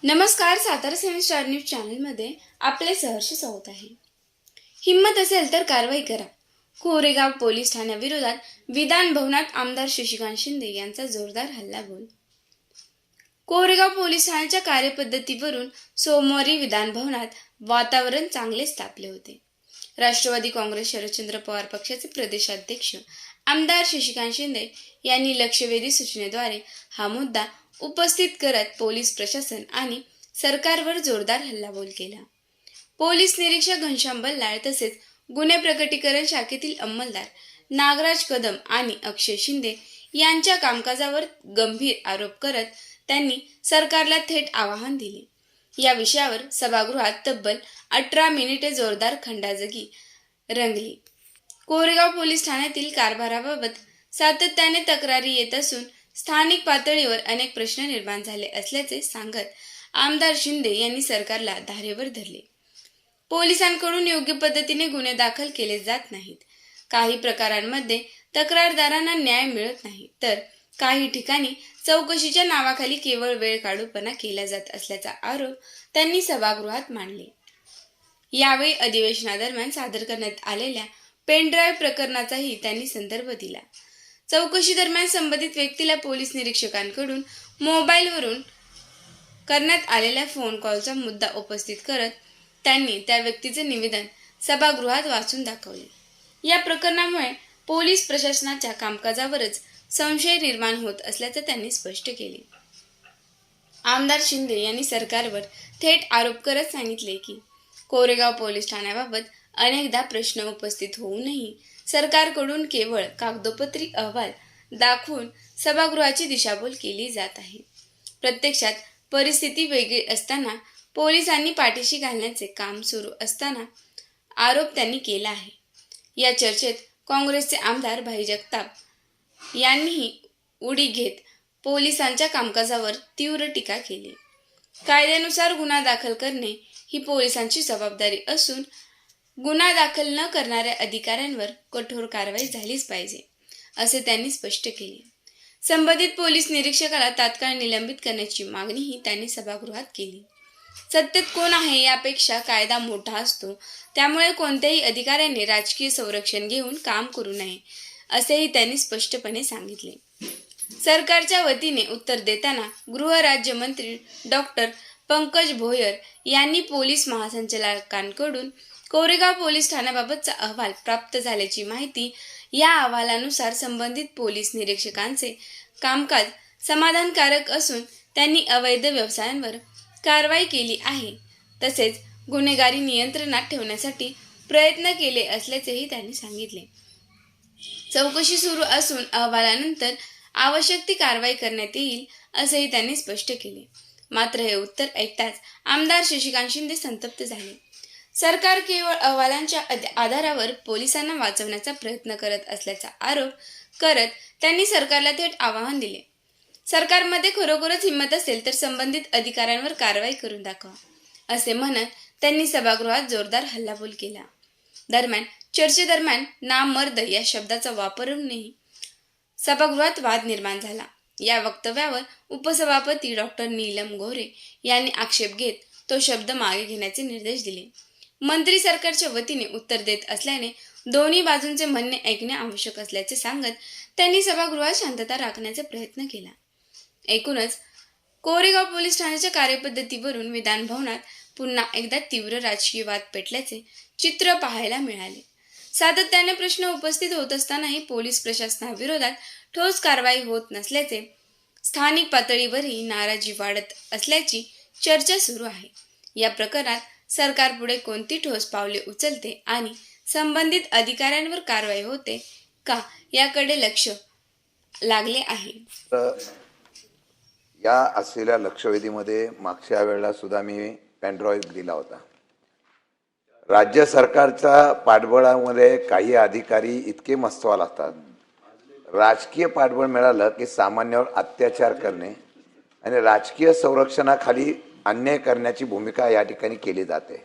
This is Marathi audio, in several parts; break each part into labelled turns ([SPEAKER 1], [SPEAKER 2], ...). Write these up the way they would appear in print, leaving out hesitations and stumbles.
[SPEAKER 1] नमस्कार. सातारा सेव्हन न्यूज चॅनलमध्ये आपले सहर्ष स्वागत आहे. हिम्मत असेल तर कारवाई करा. कोरेगाव पोलीस ठाण्याविरोधात विधान भवनात आमदार शशिकांत शिंदे यांचा जोरदार हल्लाबोल. कोरेगाव पोलीस ठाण्याच्या कार्यपद्धतीवरून सोमवारी विधान भवनात वातावरण चांगलेच तापले होते. राष्ट्रवादी काँग्रेस शरदचंद्र पवार पक्षाचे प्रदेशाध्यक्ष आमदार शशिकांत शिंदे यांनी लक्षवेधी सूचनेद्वारे हा मुद्दा उपस्थित करत पोलीस प्रशासन आणि सरकारवर जोरदार हल्लाबोल केला. पोलीस निरीक्षक घनश्याम बल्लाळ तसेच गुन्हे प्रकटीकरण शाखेतील अंमलदार नागराज कदम आणि अक्षय शिंदे यांच्या कामकाजावर गंभीर आरोप करत त्यांनी सरकारला थेट आवाहन दिले. या विषयावर सभागृहात तब्बल 18 मिनिटे जोरदार खंडाजंगी रंगली. कोरेगाव पोलीस ठाण्यातील कारभाराबाबत सातत्याने तक्रारी येत असून स्थानिक पातळीवर अनेक प्रश्न निर्माण झाले असल्याचे सांगत आमदार शिंदे यांनी सरकारला धारेवर धरले. पोलिसांकडून योग्य पद्धतीने गुन्हे दाखल केले जात नाहीत. काही प्रकारांमध्ये तक्रारदारांना न्याय मिळत नाही, तर काही ठिकाणी चौकशीच्या नावाखाली केवळ वेळ काढूपणा केला जात असल्याचा आरोप त्यांनी सभागृहात मांडले. यावेळी अधिवेशनादरम्यान सादर करण्यात आलेल्या पेनड्राईव्ह प्रकरणाचाही त्यांनी संदर्भ दिला. चौकशी दरम्यान संबंधित व्यक्तीला पोलीस निरीक्षकांकडून मोबाईलवरून करण्यात आलेल्या फोन कॉलचा मुद्दा उपस्थित करत त्यांनी त्या व्यक्तीचे निवेदन सभागृहात वाचून दाखवले. या प्रकरणामुळे पोलीस प्रशासनाच्या कामकाजावरच संशय निर्माण होत असल्याचे त्यांनी स्पष्ट केले. आमदार शिंदे यांनी सरकारवर थेट आरोप करत सांगितले की कोरेगाव पोलीस ठाण्याबाबत अनेकदा प्रश्न उपस्थित होऊनही सरकारकडून केवळ कागदोपत्री अहवाल दाखवून सभागृहाची दिशाभूल केली जात आहे. प्रत्यक्षात परिस्थिती वेगळी असताना पोलिसांनी पाठीशी घालण्याचे काम सुरू असताना आरोप त्यांनी केला आहे. या चर्चेत काँग्रेसचे आमदार भाई जगताप यांनीही उडी घेत पोलिसांच्या कामकाजावर तीव्र टीका केली. कायद्यानुसार गुन्हा दाखल करणे ही पोलिसांची जबाबदारी असून गुन्हा दाखल न करणाऱ्या अधिकाऱ्यांवर कठोर कारवाई झालीच पाहिजे, असे त्यांनी स्पष्ट केले. संबंधित पोलीस निरीक्षकाला तात्काळ निलंबित करण्याची मागणीही त्यांनी सभागृहात केली. सत्तेत कोण आहे यापेक्षा कायदा मोठा असतो, त्यामुळे कोणत्याही अधिकाऱ्याने राजकीय संरक्षण घेऊन काम करू नये, असेही त्यांनी स्पष्टपणे सांगितले. सरकारच्या वतीने उत्तर देताना गृहराज्यमंत्री डॉक्टर पंकज भोयर यांनी पोलीस महासंचालकांकडून कोरेगाव पोलीस ठाण्याबाबतचा अहवाल प्राप्त झाल्याची माहिती. या अहवालानुसार संबंधित पोलीस निरीक्षकांचे कामकाज समाधानकारक असून त्यांनी अवैध व्यवसायांवर कारवाई केली आहे, तसेच गुन्हेगारी नियंत्रणात ठेवण्यासाठी प्रयत्न केले असल्याचेही त्यांनी सांगितले. चौकशी सुरू असून अहवालानंतर आवश्यक ती कारवाई करण्यात येईल, असेही त्यांनी स्पष्ट केले. मात्र हे उत्तर ऐकताच आमदार शशिकांत शिंदे संतप्त झाले. सरकार केवळ अहवालांच्या आधारावर पोलिसांना वाचवण्याचा प्रयत्न करत असल्याचा आरोप करत त्यांनी सरकारला थेट आवाहन दिले. सरकारमध्ये खरोखरच हिंमत असेल तर संबंधित अधिकाऱ्यांवर कारवाई करून दाखवा, असे म्हणत त्यांनी सभागृहात जोरदार हल्लाबोल केला. दरम्यान चर्चेदरम्यान नामर्द या शब्दाचा वापरूनही सभागृहात वाद निर्माण झाला. या वक्तव्यावर उपसभापती डॉक्टर नीलम गोरे यांनी आक्षेप घेत तो शब्द मागे घेण्याचे निर्देश दिले. मंत्री सरकारच्या वतीने उत्तर देत असल्याने दोन्ही बाजूंचे म्हणणे ऐकणे आवश्यक असल्याचे सांगत त्यांनी सभागृहात शांतता राखण्याचा प्रयत्न केला. एकूणच कोरेगाव पोलीस ठाण्याच्या कार्यपद्धतीवरून विधान भवनात पुन्हा एकदा तीव्र राजकीय वाद पेटल्याचे चित्र पाहायला मिळाले. सातत्याने प्रश्न उपस्थित होत असतानाही पोलीस प्रशासनाविरोधात ठोस कारवाई होत नसल्याचे स्थानिक पातळीवरही नाराजी वाढत असल्याची चर्चा सुरू आहे. या प्रकरणात सरकार पुढे कोणती ठोस पावले उचलते आणि संबंधित अधिकाऱ्यांवर कारवाई होते का याकडे लक्ष लागले आहे.
[SPEAKER 2] या असलेल्या लक्षवेधीमध्ये मागच्या वेळेला सुद्धा मी पेनड्राईव्ह दिला होता. राज्य सरकारच्या पाठबळामध्ये काही अधिकारी इतके मस्तवाल असतात, राजकीय पाठबळ मिळालं की सामान्यावर अत्याचार करणे आणि राजकीय संरक्षणाखाली अन्याय करण्याची भूमिका या ठिकाणी केली जाते.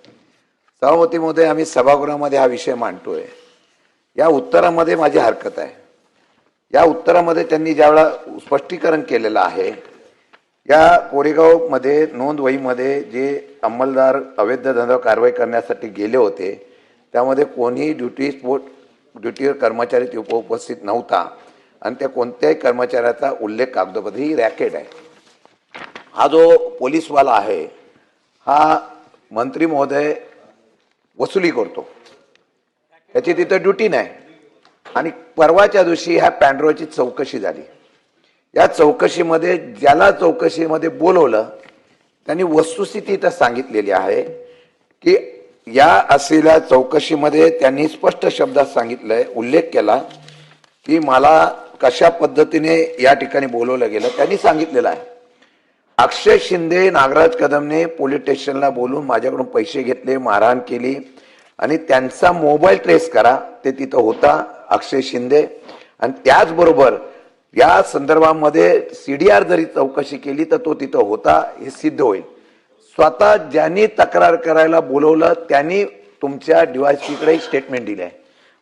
[SPEAKER 2] सभापतीमध्ये आम्ही सभागृहामध्ये हा विषय मांडतोय. या उत्तरामध्ये माझी हरकत आहे. या उत्तरामध्ये त्यांनी ज्यावेळेला स्पष्टीकरण केलेलं आहे या कोरेगावमध्ये नोंदवहीमध्ये जे अंमलदार अवैध धंद्यावर कारवाई करण्यासाठी गेले होते त्यामध्ये कोणी ड्युटीवर कर्मचारी तिथे उपस्थित नव्हता आणि त्या कोणत्याही कर्मचाऱ्याचा उल्लेख कागदोपत्री ही रॅकेट आहे. हा जो पोलीसवाला आहे हा मंत्री महोदय वसुली करतो, त्याची तिथं ड्युटी नाही. आणि परवाच्या दिवशी ह्या पॅन्ड्रॉची चौकशी झाली. या चौकशीमध्ये ज्याला चौकशीमध्ये बोलवलं त्यांनी वस्तुस्थिती इथं सांगितलेली आहे की या असलेल्या चौकशीमध्ये त्यांनी स्पष्ट शब्दात सांगितलंय, उल्लेख केला की मला कशा पद्धतीने या ठिकाणी बोलवलं गेलं. त्यांनी सांगितलेलं आहे अक्षय शिंदे नागराज कदमने पोलीस स्टेशनला बोलून माझ्याकडून पैसे घेतले, मारहाण केली आणि त्यांचा मोबाईल ट्रेस करा, ते तिथं होता अक्षय शिंदे. आणि त्याचबरोबर या संदर्भामध्ये सीडीआर जरी चौकशी केली तर तो तिथं होता हे सिद्ध होईल. स्वतः ज्यांनी तक्रार करायला बोलवलं त्यांनी तुमच्या डीवायएसपीकडे स्टेटमेंट दिले आहे.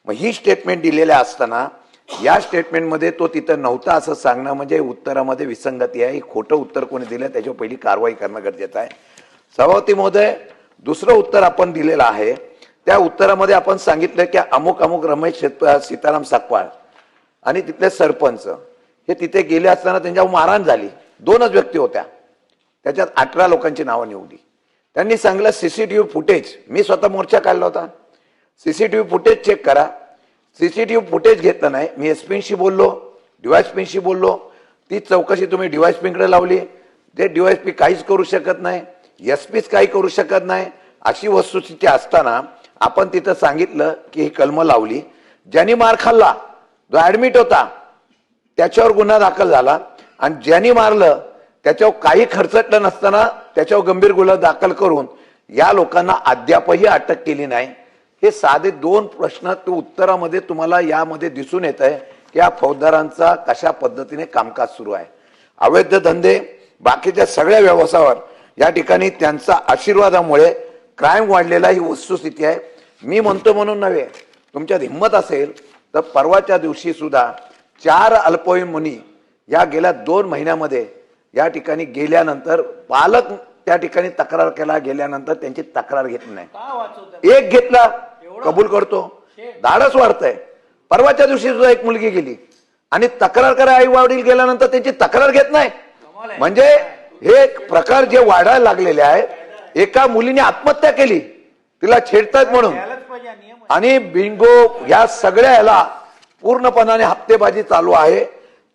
[SPEAKER 2] मग ही स्टेटमेंट दिलेल्या असताना या स्टेटमेंटमध्ये तो तिथं नव्हता असं सांगणं म्हणजे उत्तरामध्ये विसंगती आहे. खोटं उत्तर कोणी दिलं त्याच्यावर पहिली कारवाई करणं गरजेचं आहे. सभापती महोदय, दुसरं उत्तर आपण दिलेलं आहे. त्या उत्तरामध्ये आपण सांगितलं की अमुक अमुक रमेश सीताराम साकवाळ आणि तिथले सरपंच हे तिथे गेले असताना त्यांच्यावर मारहाण झाली. 2च व्यक्ती होत्या, त्याच्यात 18 लोकांची नावं निवडली. त्यांनी सांगितलं सीसीटीव्ही फुटेज, मी स्वतः मोर्चा काढला होता, सीसीटीव्ही फुटेज चेक करा. सीसीटीव्ही फुटेज घेतलं नाही. मी एसपींशी बोललो, डीवायएसपींशी बोललो, ती चौकशी तुम्ही डीवायएसपींकडे लावली. ते डीवायएसपी काहीच करू शकत नाही, एसपीच काही करू शकत नाही. अशी वस्तुस्थिती असताना आपण तिथं सांगितलं की ही कलमं लावली. ज्यांनी मार खाल्ला, जो ऍडमिट होता त्याच्यावर गुन्हा दाखल झाला आणि ज्यांनी मारलं त्याच्यावर काही खर्चटलं नसताना त्याच्यावर गंभीर गुन्हा दाखल करून या लोकांना अद्यापही अटक केली नाही. हे साधे 2 प्रश्न ते उत्तरामध्ये तुम्हाला यामध्ये दिसून येत आहे की या फौजदारांचा कशा पद्धतीने कामकाज सुरू आहे. अवैध धंदे बाकीच्या सगळ्या व्यवसायावर या ठिकाणी त्यांचा आशीर्वादामुळे क्राईम वाढलेला ही वस्तुस्थिती आहे. मी म्हणतो म्हणून नव्हे, तुमच्यात हिंमत असेल तर परवाच्या दिवशी सुद्धा 4 अल्पवयीन मुली या गेल्या 2 महिन्यामध्ये या ठिकाणी गेल्यानंतर पालक त्या ठिकाणी तक्रार केला, गेल्यानंतर त्यांची तक्रार घेतली नाही. एक घेतला कबूल करतो, धाडस वाढतंय. परवाच्या दिवशी सुद्धा एक मुलगी गेली आणि तक्रार करा आई वडील गेल्यानंतर त्यांची तक्रार घेत नाही. म्हणजे हे प्रकार जे वाढायला लागलेले आहे. एका मुलीने आत्महत्या केली, तिला छेडतायत म्हणून. आणि बिंगो या सगळ्या याला पूर्णपणाने हप्तेबाजी चालू आहे.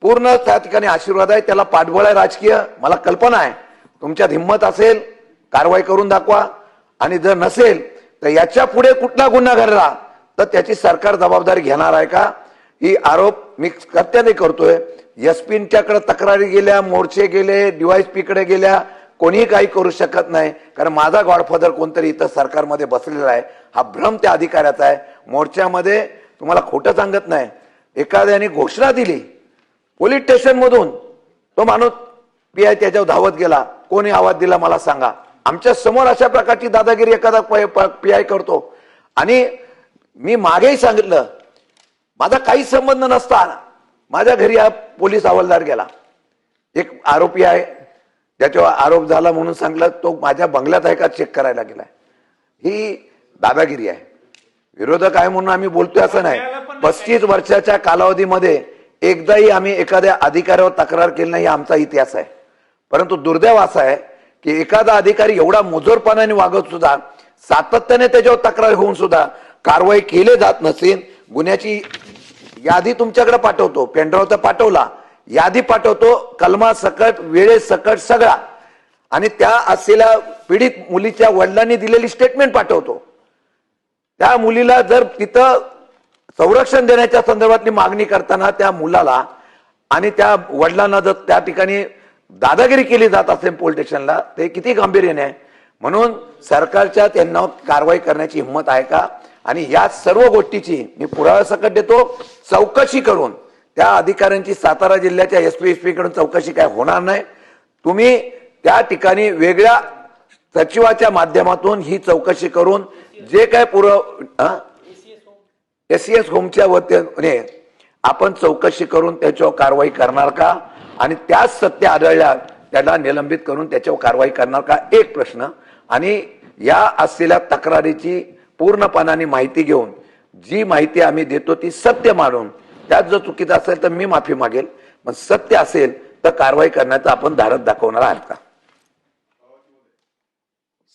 [SPEAKER 2] पूर्ण त्या ठिकाणी आशीर्वाद आहे, त्याला पाठबळ आहे राजकीय. मला कल्पना आहे तुमच्यात हिंमत असेल कारवाई करून दाखवा आणि जर नसेल तर याच्या पुढे कुठला गुन्हा घडला तर त्याची सरकार जबाबदारी घेणार आहे का, ही आरोप मी सत्याने करतोय. एसपींच्याकडे तक्रारी गेल्या, मोर्चे गेले, डीवायएसपी कडे गेल्या, कोणीही काही करू शकत नाही. कारण माझा गॉडफादर कोणतरी इथं सरकारमध्ये बसलेला आहे. हा भ्रम त्या अधिकाऱ्याचा आहे. मोर्चामध्ये तुम्हाला खोटं सांगत नाही, एखाद्याने घोषणा दिली पोलीस स्टेशन मधून, तो माणूस पीआय त्याच्यावर धावत गेला. कोणी आवाज दिला मला सांगा. आमच्या समोर अशा प्रकारची दादागिरी एखादा पीआय करतो. आणि मी मागेही सांगितलं माझा काही संबंध नसता माझ्या घरी हा पोलीस हवालदार गेला. एक आरोपी आहे ज्याच्यावर आरोप झाला म्हणून सांगलं तो माझ्या बंगल्यात आहे का चेक करायला गेलाय. ही दादागिरी आहे. विरोधक आहे म्हणून आम्ही बोलतोय असं नाही. 35 वर्षाच्या कालावधीमध्ये एकदाही आम्ही एखाद्या अधिकाऱ्यावर तक्रार केली नाही, आमचा इतिहास आहे. परंतु दुर्दैव असा आहे की एखादा अधिकारी एवढा मुजोरपणाने वागत सुद्धा सातत्याने त्याच्यावर तक्रार होऊन सुद्धा कारवाई केली जात नसेल. गुन्ह्याची यादी तुमच्याकडे पाठवतो, पेनड्राईव्ह तर पाठवला, यादी पाठवतो, कलमा सकट, वेळे सकट सगळा, आणि त्या असलेल्या पीडित मुलीच्या वडिलांनी दिलेली स्टेटमेंट पाठवतो. त्या मुलीला जर तिथं संरक्षण देण्याच्या संदर्भातली मागणी करताना त्या मुलाला आणि त्या वडिलांना जर त्या ठिकाणी दादागिरी केली जात असेल पोलीस स्टेशनला, ते किती गांभीर्याने आहे. म्हणून सरकारच्या त्यांना कारवाई करण्याची हिंमत आहे का. आणि या सर्व गोष्टीची मी पुराव्यासकट देतो. चौकशी करून त्या अधिकाऱ्यांची सातारा जिल्ह्याच्या एसपी कडून चौकशी काय होणार नाही. तुम्ही त्या ठिकाणी वेगळ्या सचिवाच्या माध्यमातून ही चौकशी करून जे काय एसीएस होमच्या वतीने आपण चौकशी करून त्याच्यावर कारवाई करणार का. आणि त्याच सत्य आढळल्या त्याला निलंबित करून त्याच्यावर कारवाई करणार का, एक प्रश्न. आणि या असलेल्या तक्रारीची पूर्णपणाने माहिती घेऊन जी माहिती आम्ही देतो ती सत्य मानून, त्यात जर चुकीचं असेल तर मी माफी मागेल, पण सत्य असेल तर कारवाई करण्याचा आपण धाडस दाखवणार आहात का?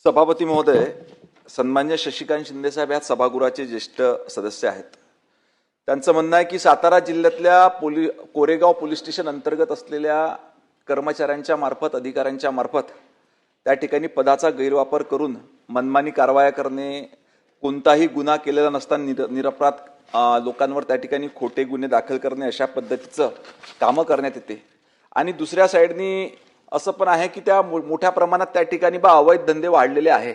[SPEAKER 3] सभापती महोदय, सन्मान्य शशिकांत शिंदे साहेब या सभागृहाचे ज्येष्ठ सदस्य आहेत. त्यांचं म्हणणं आहे की सातारा जिल्ह्यातल्या कोरेगाव पोलीस स्टेशन अंतर्गत असलेल्या कर्मचाऱ्यांच्या मार्फत, अधिकाऱ्यांच्या मार्फत त्या ठिकाणी पदाचा गैरवापर करून मनमानी कारवाया करणे, कोणताही गुन्हा केलेला नसताना निरपराध लोकांवर त्या ठिकाणी खोटे गुन्हे दाखल करणे, अशा पद्धतीचं कामं करण्यात येते. आणि दुसऱ्या साईडनी असं पण आहे की त्या मोठ्या प्रमाणात त्या ठिकाणी अवैध धंदे वाढलेले आहे.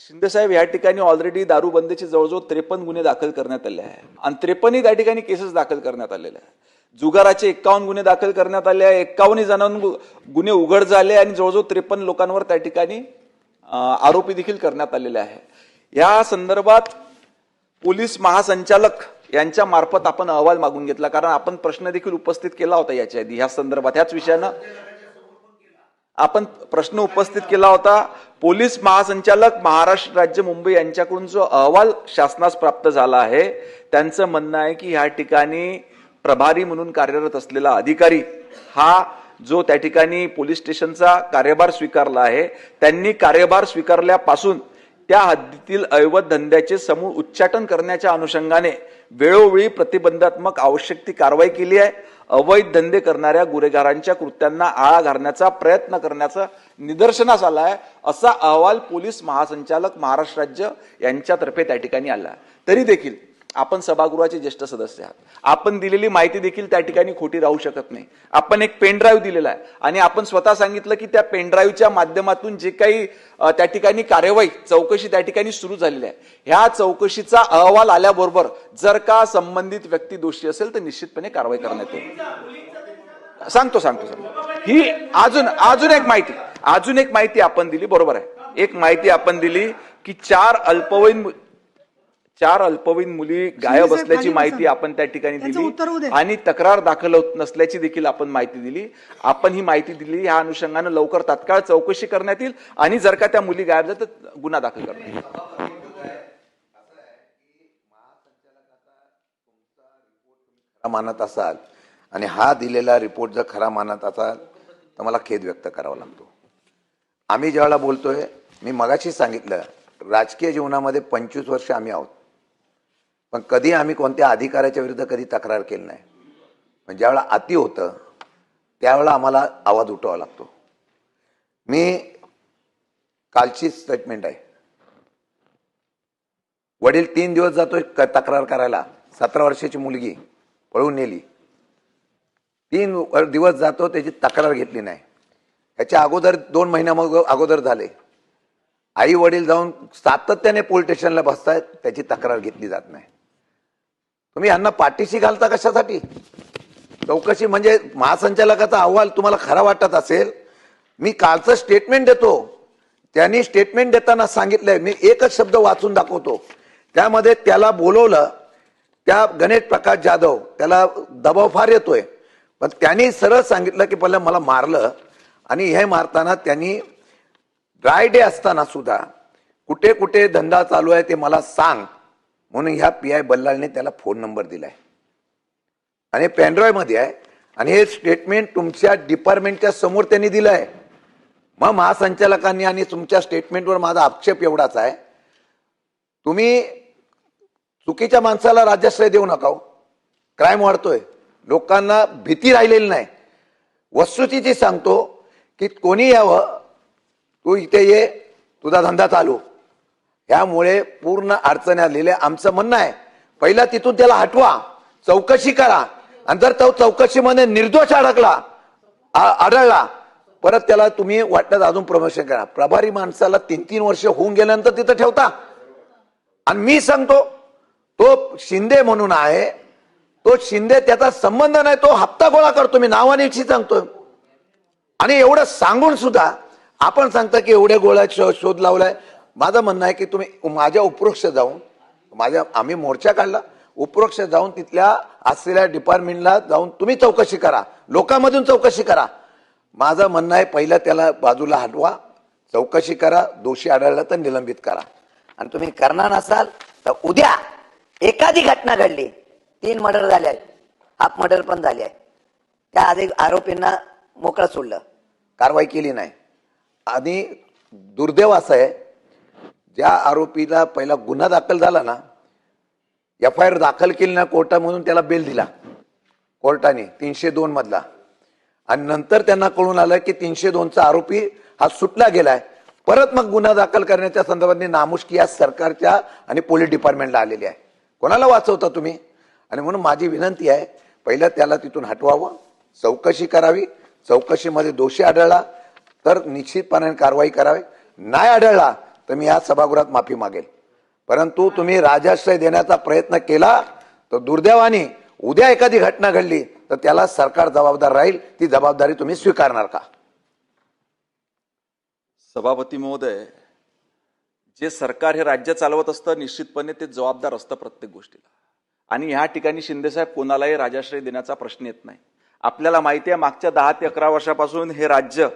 [SPEAKER 3] शिंदे साहेब, या ठिकाणी ऑलरेडी दारूबंदीचे जवळजवळ 53 गुन्हे दाखल करण्यात आले आहे आणि 53 त्या ठिकाणी केसेस दाखल करण्यात आलेले आहे. जुगाराचे 51 गुन्हे दाखल करण्यात आले आहे, 51 जणांवर गुन्हे उघड झाले आणि जवळजवळ 53 लोकांवर त्या ठिकाणी आरोपी देखील करण्यात आलेले आहे. या संदर्भात पोलीस महासंचालक यांच्या मार्फत आपण अहवाल मागून घेतला, कारण आपण प्रश्न देखील उपस्थित केला होता याच्या आधी ह्या संदर्भात. ह्याच विषयानं आपण प्रश्न उपस्थित केला होता. पोलीस महासंचालक महाराष्ट्र राज्य मुंबई यांच्याकडून जो अहवाल शासनास प्राप्त झाला आहे, त्यांचं म्हणणं आहे की ह्या ठिकाणी प्रभारी म्हणून कार्यरत असलेला अधिकारी हा जो त्या ठिकाणी पोलीस स्टेशनचा कार्यभार स्वीकारला आहे, त्यांनी कार्यभार स्वीकारल्यापासून त्या हद्दीतील अवैध धंद्याचे समूळ उच्चाटन करण्याच्या अनुषंगाने वेळोवेळी प्रतिबंधात्मक आवश्यक ती कारवाई केली आहे. अवैध धंदे करणाऱ्या गुन्हेगारांच्या कृत्यांना आळा घालण्याचा प्रयत्न करण्याचा निदर्शनास आला आहे, असा अहवाल पोलीस महासंचालक महाराष्ट्र राज्य यांच्यातर्फे त्या ठिकाणी आला. तरी देखील आपण सभागृहाचे ज्येष्ठ सदस्य आहात, आपण दिलेली माहिती देखील त्या ठिकाणी खोटी राहू शकत नाही. आपण एक पेनड्राईव्ह दिलेला आहे आणि आपण स्वतः सांगितलं की त्या पेनड्राईव्हच्या माध्यमातून जे काही त्या ठिकाणी कार्यवाही, चौकशी त्या ठिकाणी सुरू झालेली आहे. ह्या चौकशीचा अहवाल आल्याबरोबर जर का संबंधित व्यक्ती दोषी असेल तर निश्चितपणे कारवाई करण्यात येईल. सांगतो. ही अजून एक माहिती आपण दिली, बरोबर आहे. एक माहिती आपण दिली की चार अल्पवयीन मुली गायब असल्याची माहिती आपण त्या ठिकाणी दिली आणि तक्रार दाखल होत नसल्याची देखील आपण माहिती दिली. आपण ही माहिती दिली, ह्या अनुषंगाने लवकर तात्काळ चौकशी करण्यात येईल आणि जर का त्या मुली गायब झाल्या तर गुन्हा दाखल करण्यात येईल.
[SPEAKER 2] मानत असाल आणि हा दिलेला रिपोर्ट जर खरा मानत असाल तर मला खेद व्यक्त करावा लागतो. आम्ही ज्यावेळेला बोलतोय, मी मगाशी सांगितलं, राजकीय जीवनामध्ये 25 वर्ष आम्ही आहोत, पण कधी आम्ही कोणत्या अधिकाऱ्याच्या विरुद्ध कधी तक्रार केली नाही. पण ज्यावेळेला अति होतं त्यावेळेला आम्हाला आवाज उठवावा लागतो. मी कालची स्टेटमेंट आहे, वडील 3 दिवस जातोय तक्रार करायला, 17 वर्षाची मुलगी पळून नेली, 3 दिवस जातो, त्याची तक्रार घेतली नाही. याच्या अगोदर 2 महिन्या अगोदर झाले, आई वडील जाऊन सातत्याने पोलीस स्टेशनला बसतायत, त्याची तक्रार घेतली जात नाही. तुम्ही यांना पाठीशी घालता कशासाठी? चौकशी म्हणजे महासंचालकाचा अहवाल तुम्हाला खरा वाटत असेल, मी कालचं स्टेटमेंट देतो, त्यांनी स्टेटमेंट देताना सांगितलंय, मी एकच शब्द वाचून दाखवतो. त्यामध्ये त्याला बोलवलं, त्या गणेश प्रकाश जाधव, त्याला दबाव फार येतोय, पण त्यांनी सरळ सांगितलं की पहिलं मला मारलं आणि हे मारताना त्यांनी ड्राय डे असताना सुद्धा कुठे कुठे धंदा चालू आहे ते मला सांग म्हणून ह्या PI बल्लाळने त्याला फोन नंबर दिलाय आणि पेनड्राईव्ह मध्ये आहे आणि हे स्टेटमेंट तुमच्या डिपार्टमेंटच्या समोर त्यांनी दिलंय. मग महासंचालकांनी आणि तुमच्या स्टेटमेंटवर माझा आक्षेप एवढाच आहे, तुम्ही चुकीच्या माणसाला राज्याश्रय देऊ नका. क्राईम वाढतोय, लोकांना भीती राहिलेली नाही. वस्तुस्थिती सांगतो की कोणी यावं, तू इथे ये, तुझा धंदा चालू, यामुळे पूर्ण अडचणी आलेल्या. आमचं म्हणणं आहे, पहिला तिथून त्याला हटवा, चौकशी करा आणि जर तो चौकशीमध्ये निर्दोष आढळला परत त्याला तुम्ही वाटत अजून प्रमोशन करा. प्रभारी माणसाला 3-3 वर्ष होऊन गेल्यानंतर तिथं ठेवता. आणि मी सांगतो, तो शिंदे म्हणून आहे, तो शिंदे त्याचा संबंध नाही, तो हप्ता गोळा करतो, मी नावाने सांगतोय. आणि एवढं सांगून सुद्धा आपण सांगता की एवढ्या गोळ्या शोध लावलाय. माझं म्हणणं आहे की तुम्ही माझ्या उपरोक्ष जाऊन, आम्ही मोर्चा काढला, उपरोक्ष जाऊन तिथल्या असलेल्या डिपार्टमेंटला जाऊन तुम्ही चौकशी करा, लोकांमधून चौकशी करा. माझं म्हणणं आहे पहिलं त्याला बाजूला हटवा, चौकशी करा, दोषी आढळला तर निलंबित करा.
[SPEAKER 4] आणि तुम्ही करणार नसाल तर उद्या एखादी घटना घडली, 3 मर्डर झाले आहेत, हाफ मर्डर पण झाले आहे, त्या आधी आरोपींना मोकळं सोडलं,
[SPEAKER 2] कारवाई केली नाही. आणि दुर्दैव असं आहे, ज्या आरोपीला पहिला गुन्हा दाखल झाला ना, FIR दाखल केली ना कोर्टामधून, त्याला बेल दिला कोर्टाने 302 मधला, आणि नंतर त्यांना कळून आलं की 302चा आरोपी हा सुटला गेलाय. परत मग गुन्हा दाखल करण्याच्या संदर्भात नामुष्की या सरकारच्या आणि पोलीस डिपार्टमेंटला आलेली आहे. कोणाला वाचवता तुम्ही? आणि म्हणून माझी विनंती आहे, पहिलं त्याला तिथून हटवावं, चौकशी करावी, चौकशीमध्ये दोषी आढळला तर निश्चितपणे कारवाई करावी, नाही आढळला तर मी या सभागृहात माफी मागेल. परंतु तुम्ही राजाश्रय देण्याचा प्रयत्न केला तर दुर्दैवाने उद्या एखादी घटना घडली तर त्याला सरकार जबाबदार राहील. ती जबाबदारी तुम्ही स्वीकारणार का?
[SPEAKER 3] सभापती महोदय, जे सरकार हे राज्य चालवत असतं निश्चितपणे ते जबाबदार असतं प्रत्येक गोष्टीला. आणि ह्या ठिकाणी शिंदेसाहेब कोणालाही राजाश्रय देण्याचा प्रश्न येत नाही. आपल्याला माहिती आहे, मागच्या 10 ते 11 वर्षापासून हे राज्य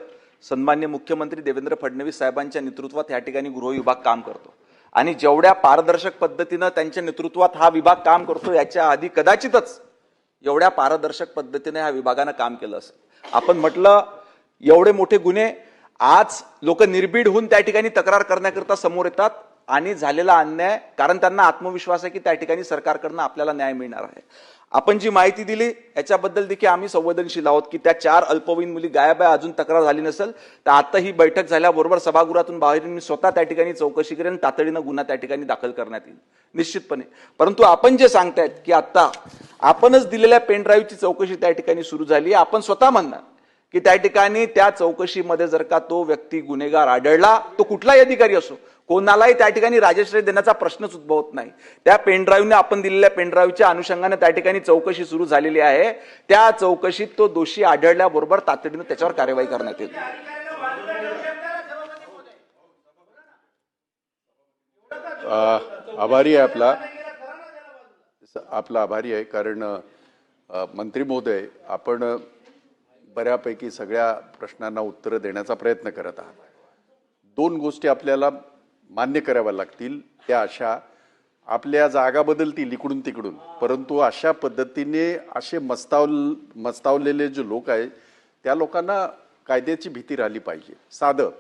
[SPEAKER 3] सन्मान्य मुख्यमंत्री देवेंद्र फडणवीस साहेबांच्या नेतृत्वात या ठिकाणी गृह विभाग काम करतो. आणि जेवढ्या पारदर्शक पद्धतीनं त्यांच्या नेतृत्वात हा विभाग काम करतो, याच्या आधी कदाचितच एवढ्या पारदर्शक पद्धतीने ह्या विभागानं काम केलं असेल. आपण म्हटलं एवढे मोठे गुन्हे आज लोक निर्भीड होऊन त्या ठिकाणी तक्रार करण्याकरता समोर येतात, आणि झालेला अन्याय, कारण त्यांना आत्मविश्वास आहे की त्या ठिकाणी सरकारकडनं आपल्याला न्याय मिळणार आहे. आपण जी माहिती दिली याच्याबद्दल देखील आम्ही संवेदनशील आहोत की त्या 4 अल्पवयीन मुली गायब आहे, अजून तक्रार झाली नसेल तर आता ही बैठक झाल्याबरोबर सभागृहातून बाहेर मी स्वतः त्या ठिकाणी चौकशी करेन, तातडीनं गुन्हा त्या ठिकाणी दाखल करण्यात येईल निश्चितपणे. परंतु आपण जे सांगतायत की आता आपणच दिलेल्या पेन ड्राईव्हची चौकशी त्या ठिकाणी सुरू झाली, आपण स्वतः म्हणणार की त्या ठिकाणी त्या चौकशीमध्ये जर का तो व्यक्ती गुन्हेगार आढळला, तो कुठलाही अधिकारी असो, कोणालाही त्या ठिकाणी राजश्रय देण्याचा प्रश्नच उद्भवत नाही. त्या पेनड्राईव्हने, आपण दिलेल्या पेनड्राईव्हच्या अनुषंगाने त्या ठिकाणी चौकशी सुरू झालेली आहे. त्या चौकशीत तो दोषी आढळल्याबरोबर तातडीनं त्याच्यावर कार्यवाही करण्यात येईल.
[SPEAKER 5] आभारी आहे आपला आभारी आहे, कारण मंत्री महोदय, आपण बऱ्यापैकी सगळ्या प्रश्नांना उत्तरं देण्याचा प्रयत्न करत आहात. 2 गोष्टी आपल्याला मान्य कराव्या लागतील. त्या अशा, आपल्या जागा बदलतील इकडून तिकडून, परंतु अशा पद्धतीने असे मस्तावलेले जे लोक आहेत त्या लोकांना कायद्याची भीती राहिली पाहिजे. साधं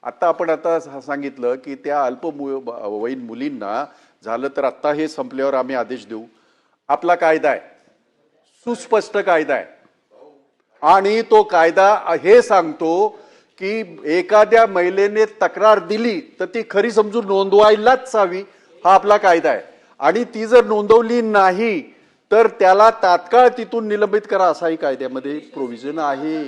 [SPEAKER 5] आता सांगितलं की त्या अल्पवयीन मुलींना झालं तर आता हे संपल्यावर आम्ही आदेश देऊ. आपला कायदा आहे, सुस्पष्ट कायदा आहे, आणि तो कायदा हे सांगतो की एखाद्या महिलेने तक्रार दिली तर ती खरी समजून नोंदवायलाच हवी. हा आपला कायदा आहे. आणि ती जर नोंदवली नाही तर त्याला तात्काळ तिथून निलंबित करा, असाही कायद्यामध्ये प्रोव्हिजन आहे.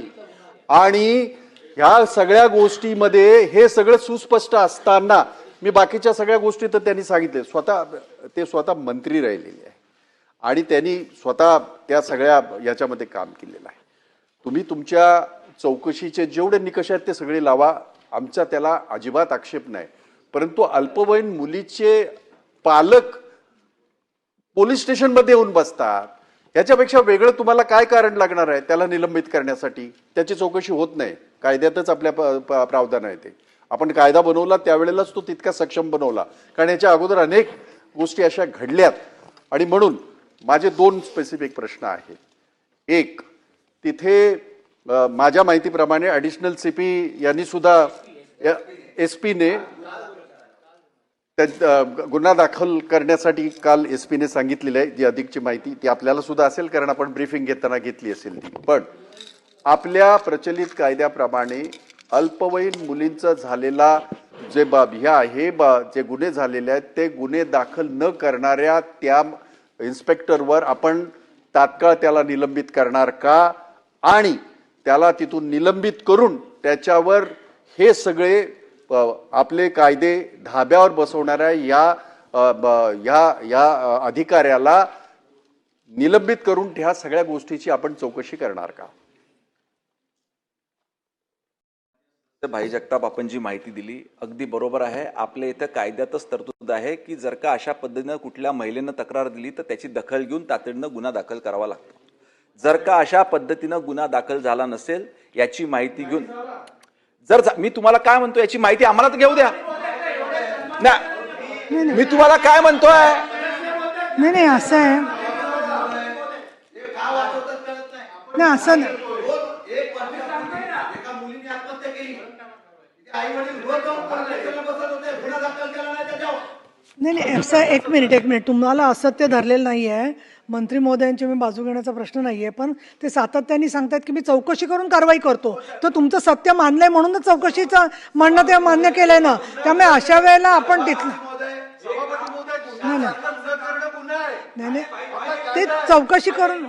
[SPEAKER 5] आणि ह्या सगळ्या गोष्टीमध्ये हे सगळं सुस्पष्ट असताना मी बाकीच्या सगळ्या गोष्टी तर त्यांनी सांगितले. ते स्वतः मंत्री राहिलेले आहे आणि त्यांनी स्वतः त्या सगळ्या याच्यामध्ये काम केलेलं आहे. तुम्ही तुमच्या चौकशीचे जेवढे निकष आहेत ते सगळे लावा, आमचा त्याला अजिबात आक्षेप नाही. परंतु अल्पवयीन मुलीचे पालक पोलीस स्टेशनमध्ये येऊन बसतात, याच्यापेक्षा वेगळं तुम्हाला काय कारण लागणार आहे त्याला निलंबित करण्यासाठी? त्याची चौकशी होत नाही. कायद्यातच आपल्या प्रावधान आहे ते. आपण कायदा बनवला त्यावेळेलाच तो तितका सक्षम बनवला, कारण याच्या अगोदर अनेक गोष्टी अशा घडल्यात. आणि म्हणून माझे 2 स्पेसिफिक प्रश्न आहेत. एक, तिथे माझ्या माहितीप्रमाणे ॲडिशनल CP यांनी सुद्धा SP-ने गुन्हा दाखल करण्यासाठी काल SP-ने सांगितलेलं आहे. जी अधिकची माहिती ती आपल्याला सुद्धा असेल, कारण आपण ब्रीफिंग घेताना घेतली असेल ती. पण आपल्या प्रचलित कायद्याप्रमाणे अल्पवयीन मुलींचा झालेला जे जे गुन्हे झालेले आहेत ते गुन्हे दाखल न करणाऱ्या त्या इन्स्पेक्टरवर आपण तात्काळ त्याला निलंबित करणार का? आणि त्याला तिथून निलंबित करून त्याच्यावर हे सगळे आपले कायदे धाब्यावर बसवणाऱ्या या अधिकाऱ्याला निलंबित करून ह्या सगळ्या गोष्टीची आपण चौकशी करणार का?
[SPEAKER 3] भाई जगताप, आपण जी माहिती दिली अगदी बरोबर आहे. आपल्या इथं कायद्यातच तरतूद आहे की जर का अशा पद्धतीनं कुठल्या महिलेनं तक्रार दिली तर त्याची दखल घेऊन तातडीनं गुन्हा दाखल करावा लागतो. जर का अशा पद्धतीनं गुन्हा दाखल झाला नसेल, याची माहिती घेऊन मी तुम्हाला काय म्हणतो याची माहिती आम्हाला तर घेऊ द्या ना. मी तुम्हाला काय म्हणतोय,
[SPEAKER 6] नाही असं आहे, नाही असं नाही. नाही असं एक मिनिट तुम्हाला असत्य धरलेलं नाही आहे. मंत्री महोदयांची मी बाजू घेण्याचा प्रश्न नाहीये, पण ते सातत्याने सांगतात की मी चौकशी करून कारवाई करतो. तर तुमचं सत्य मानलंय म्हणूनच चौकशीचं म्हणणं ते मान्य केलंय ना. त्यामुळे अशा वेळेला आपण तिथलं नाही ते चौकशी करून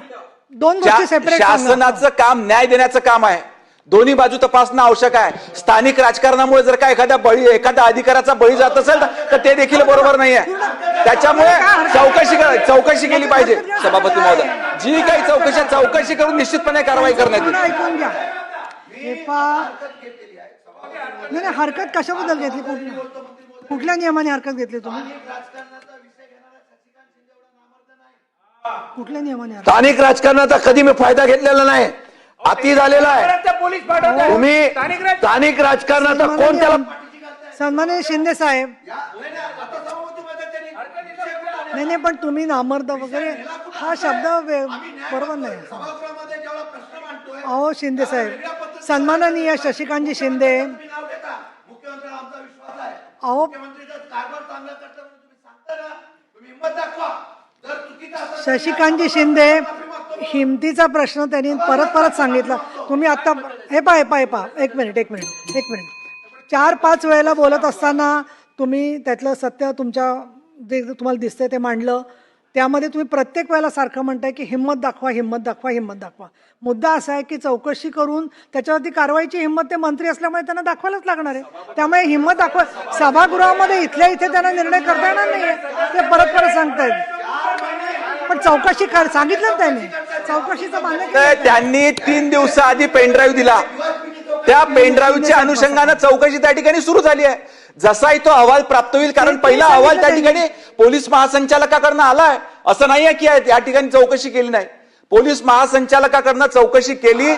[SPEAKER 6] दोन गोष्टी सेपरेट.
[SPEAKER 3] शासनाचं काम न्याय देण्याचं काम आहे. दोन्ही बाजू तपासणं आवश्यक आहे. स्थानिक राजकारणामुळे जर का एखाद्या अधिकाराचा बळी जात असेल तर ते देखील बरोबर नाहीये. त्याच्यामुळे चौकशी केली पाहिजे. सभापती महोदय, जी काही चौकशी करून निश्चितपणे कारवाई करण्यात येईल.
[SPEAKER 6] ऐकून घ्या. नाही हरकत कशाबद्दल घेतली, कुठल्या नियमाने हरकत घेतली तुम्ही, कुठल्या नियमाने?
[SPEAKER 2] स्थानिक राजकारणाचा कधी मी फायदा घेतलेला नाही. अति झालेला आहे. तुम्ही स्थानिक राजकारणाचा कोण त्याला
[SPEAKER 6] सन्माननीय शिंदे साहेब, नाही पण तुम्ही नामर्द वगैरे हा शब्द बरोबर नाही. अहो शिंदे साहेब, सन्माननीय शशिकांतजी शिंदे, अहो शशिकांतजी शिंदे, हिमतीचा प्रश्न त्यांनी परत सांगितला. तुम्ही आता हे पहा एक मिनिट 4-5 वेळेला बोलत असताना तुम्ही त्यातलं सत्य तुमच्या जे तुम्हाला दिसतंय ते मांडलं. त्यामध्ये तुम्ही प्रत्येक वेळेला सारखं म्हणताय की हिंमत दाखवा. मुद्दा असा आहे की चौकशी करून त्याच्यावरती कारवाईची हिंमत ते मंत्री असल्यामुळे त्यांना दाखवायलाच लागणार आहे. त्यामुळे हिंमत दाखवा. सभागृहामध्ये इथल्या इथे त्यांना निर्णय करता येणार नाहीये, ते परत सांगतायत. पण चौकशी सांगितलं त्यांनी, चौकशीचं मान्य केलं.
[SPEAKER 3] त्यांनी 3 दिवसाआधी पेनड्राईव्ह दिला. त्या पेनड्राईव्हच्या अनुषंगाने चौकशी त्या ठिकाणी सुरू झाली आहे. जसाही तो अहवाल प्राप्त होईल, कारण पहिला अहवाल त्या ठिकाणी पोलीस महासंचालकाकडनं आलाय. असं नाहीये की या ठिकाणी चौकशी केली नाही. पोलीस महासंचालकाकडनं चौकशी केली.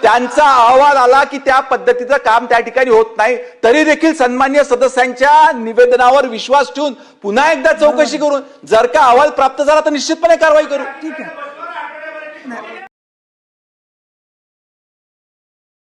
[SPEAKER 3] त्यांचा अहवाल आला की त्या पद्धतीचं काम त्या ठिकाणी होत नाही. तरी देखील सन्माननीय सदस्यांच्या निवेदनावर विश्वास ठेवून पुन्हा एकदा चौकशी करून जर का अहवाल प्राप्त झाला तर निश्चितपणे कारवाई करू.
[SPEAKER 6] ठीक आहे.